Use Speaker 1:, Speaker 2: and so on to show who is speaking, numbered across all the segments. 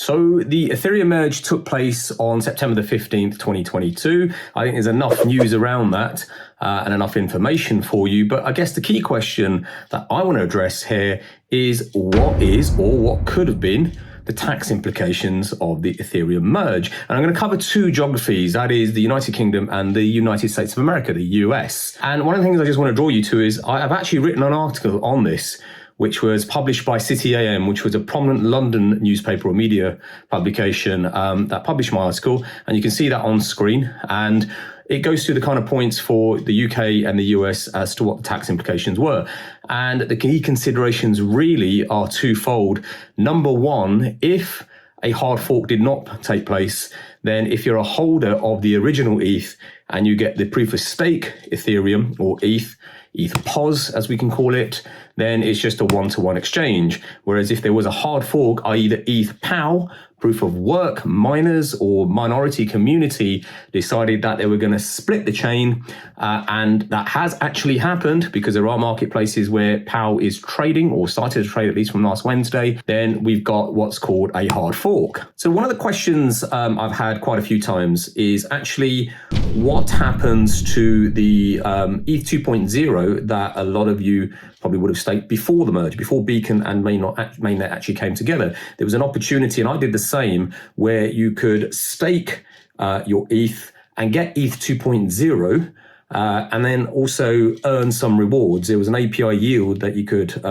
Speaker 1: So the Ethereum merge took place on September the 15th, 2022. I think there's enough news around that and enough information for you. But I guess the key question that I want to address here is what is or what could have been the tax implications of the Ethereum merge. And I'm going to cover two geographies, that is the United Kingdom and the United States of America, the US. And one of the things I just want to draw you to is I've actually written an article on this, which was published by City AM, which was a prominent London newspaper or media publication that published my article. And you can see that on screen. And it goes through the kind of points for the UK and the US as to what the tax implications were. And the key considerations really are twofold. Number one, if a hard fork did not take place, then if you're a holder of the original ETH and you get the proof of stake Ethereum or ETH POS as we can call it, then it's just a one-to-one exchange. Whereas if there was a hard fork, i.e. the ETH POW, proof of work, miners or minority community decided that they were going to split the chain, and that has actually happened because there are marketplaces where POW is trading or started to trade at least from last Wednesday, then we've got what's called a hard fork. So one of the questions I've had quite a few times is actually what happens to the ETH 2.0 that a lot of you probably would have staked before the merge, before Beacon and Mainnet actually came together. There was an opportunity, and I did the same, where you could stake your ETH and get ETH 2.0 and then also earn some rewards. There was an API yield that you could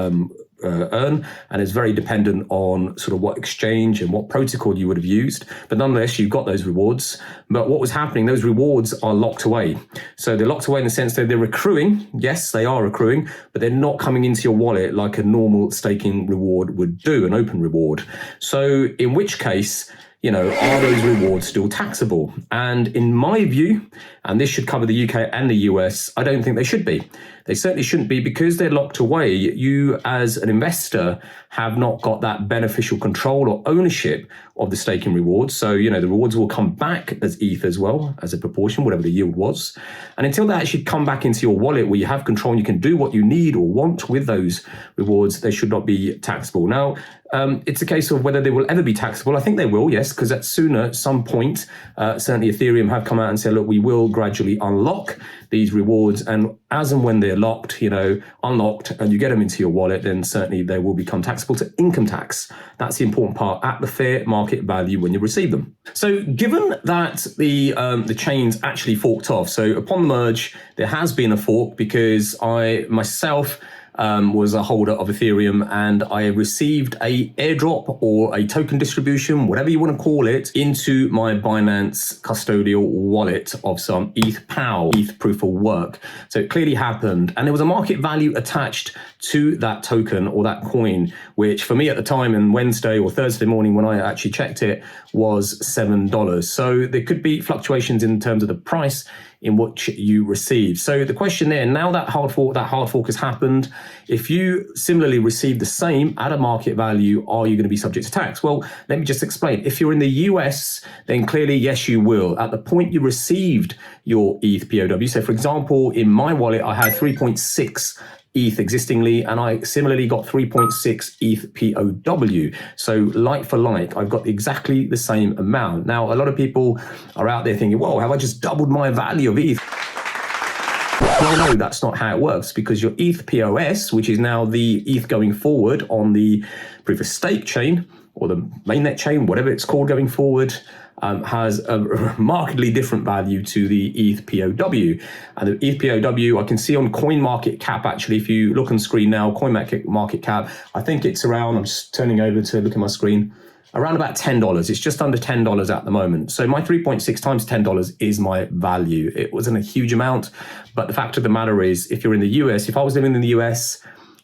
Speaker 1: earn, and it's very dependent on sort of what exchange and what protocol you would have used. But nonetheless, you got those rewards. But what was happening, those rewards are locked away. So they're locked away in the sense that they're accruing. Yes, they are accruing, but they're not coming into your wallet like a normal staking reward would do, an open reward. So in which case, are those rewards still taxable? And in my view, and this should cover the UK and the US, I don't think they should be. They certainly shouldn't be because they're locked away. You as an investor have not got that beneficial control or ownership of the staking rewards. So, the rewards will come back as ETH as well, as a proportion, whatever the yield was. And until they actually come back into your wallet where you have control and you can do what you need or want with those rewards, they should not be taxable. Now, it's a case of whether they will ever be taxable. I think they will, yes, because at some point, certainly Ethereum have come out and said, look, we will gradually unlock these rewards. And as and when they're locked, unlocked, and you get them into your wallet, then certainly they will become taxable to income tax. That's the important part, at the fair market value when you receive them. So given that the chains actually forked off, so upon the merge, there has been a fork because I myself was a holder of Ethereum and I received a airdrop or a token distribution, whatever you want to call it, into my Binance custodial wallet of some ETH POW, ETH proof of work. So it clearly happened, and there was a market value attached to that token or that coin, which for me at the time on Wednesday or Thursday morning when I actually checked it was $7. So there could be fluctuations in terms of the price in which you receive. So the question there, now that hard fork has happened, if you similarly receive the same at a market value, are you going to be subject to tax? Well, let me just explain. If you're in the US, then clearly, yes, you will. At the point you received your ETH POW, so for example, in my wallet, I had 3.6 ETH existingly, and I similarly got 3.6 ETH POW. So like for like, I've got exactly the same amount. Now, a lot of people are out there thinking, whoa, have I just doubled my value of ETH? No, that's not how it works, because your ETH POS, which is now the ETH going forward on the proof of stake chain or the mainnet chain, whatever it's called going forward, has a markedly different value to the ETH POW. And the ETH POW, I can see on CoinMarketCap, actually, if you look on screen now, CoinMarketCap, I think it's around, I'm just turning over to look at my screen, around about $10. It's just under $10 at the moment. So my 3.6 times $10 is my value. It wasn't a huge amount, but the fact of the matter is, if you're in the US, if I was living in the US,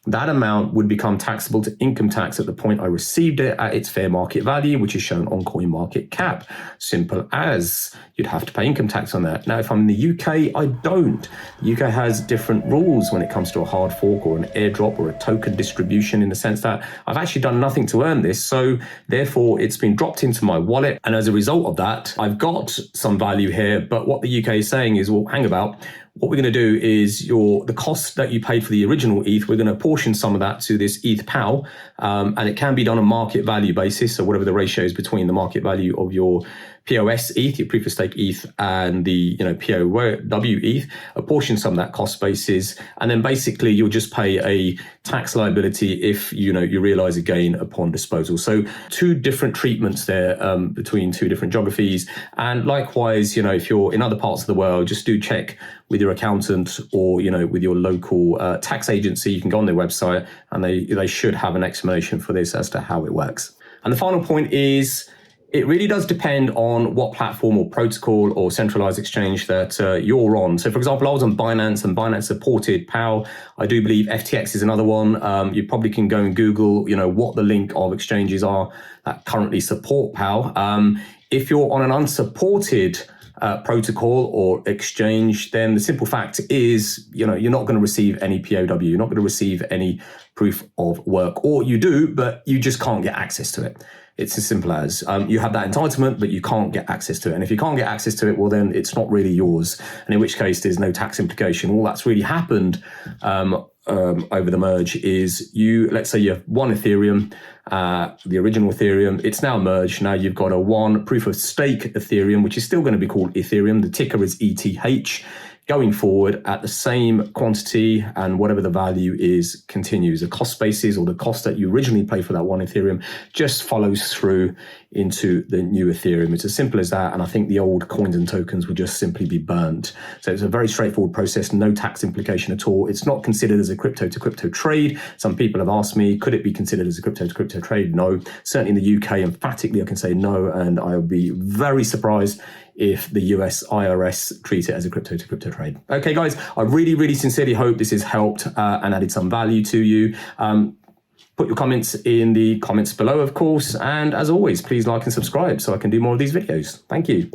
Speaker 1: that amount would become taxable to income tax at the point I received it at its fair market value, which is shown on CoinMarketCap. Simple as. You'd have to pay income tax on that. Now, if I'm in the UK, I don't. The UK has different rules when it comes to a hard fork or an airdrop or a token distribution, in the sense that I've actually done nothing to earn this. So therefore, it's been dropped into my wallet. And as a result of that, I've got some value here. But what the UK is saying is, well, hang about. what we're going to do is the cost that you paid for the original ETH, we're going to apportion some of that to this ETH POW, and it can be done on market value basis, so whatever the ratio is between the market value of your POS ETH, your proof of stake ETH, and the POW ETH, apportion some of that cost basis, and then basically you'll just pay a tax liability if you realize a gain upon disposal. So two different treatments there between two different geographies, and likewise, if you're in other parts of the world, just do check with your accountant or with your local tax agency. You can go on their website and they should have an explanation for this as to how it works. And the final point is, it really does depend on what platform or protocol or centralized exchange that you're on. So for example, I was on Binance and Binance supported POW. I do believe FTX is another one. You probably can go and Google, what the link of exchanges are that currently support POW. If you're on an unsupported protocol or exchange, then the simple fact is, you're not going to receive any POW. You're not going to receive any proof of work, or you do, but you just can't get access to it. It's as simple as you have that entitlement, but you can't get access to it. And if you can't get access to it, well, then it's not really yours. And in which case there's no tax implication. All that's really happened over the merge is let's say you have one Ethereum, the original Ethereum, it's now merged. Now you've got a one proof of stake Ethereum, which is still going to be called Ethereum. The ticker is ETH. Going forward at the same quantity, and whatever the value is continues. The cost basis, or the cost that you originally paid for that one Ethereum, just follows through into the new Ethereum. It's as simple as that. And I think the old coins and tokens would just simply be burnt. So it's a very straightforward process, no tax implication at all. It's not considered as a crypto to crypto trade. Some people have asked me, could it be considered as a crypto to crypto trade? No. Certainly in the UK, emphatically, I can say no. And I would be very surprised if the US IRS treat it as a crypto to crypto trade. Okay, guys, I really, really sincerely hope this has helped and added some value to you. Put your comments in the comments below, of course. And as always, please like and subscribe so I can do more of these videos. Thank you.